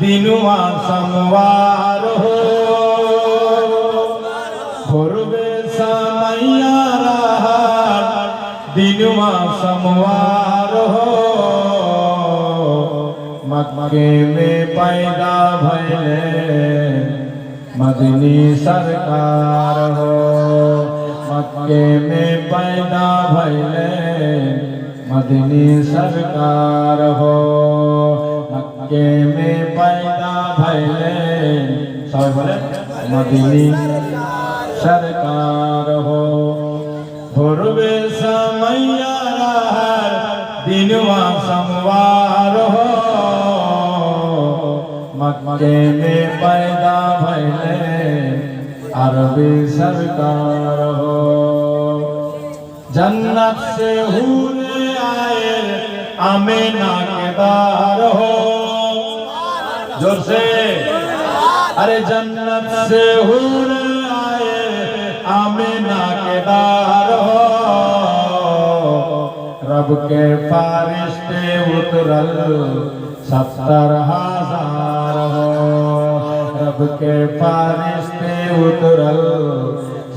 दिनुआ समवार हो भोरवे समैया दिनुआ समवार हो मक्के में पैदा भइले मदनी सरकार हो मक्के में पैदा भइले मदनी सरकार हो मक्के में पैदा भइले सब बोले मदनी सरकार हो भोरवे समैया दिनवा समवार हो मक्के में पैदा भइले अरबी सरकार हो जन्नत से हुए आए आमेना के दार हो जोर से अरे जन्नत से हुए आए आमेना के दार हो रब के फारिश्ते उतरल 70,000 हो रब के फारिश्ते उतरल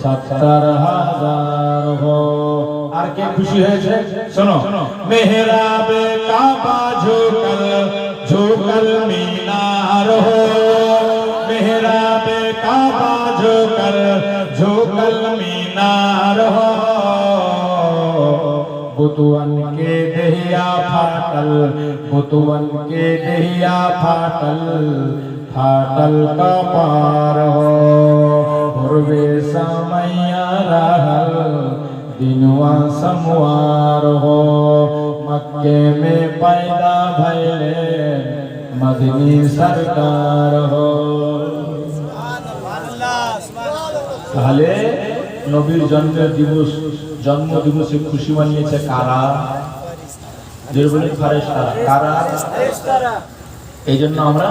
70,000 हो আর কে খুশি হয়েছে শোনো মেহরাবে কাবা ঝুকল মিনার হো মেহরাবে কাবা ঝুকल মিনার হো बुतुअन के दहिया फाटल बुतुअन के दहिया फाटल फाटल का पार हो भोरवे समैया रहल दिनवा समवार हो मक्के में पैदा भइले मदनी सरकार हो তাহলে নবীর জন্ম দিবসে খুশি মানিয়েছে কারা যে বলে ফারেশতারা কারা এই জন্য আমরা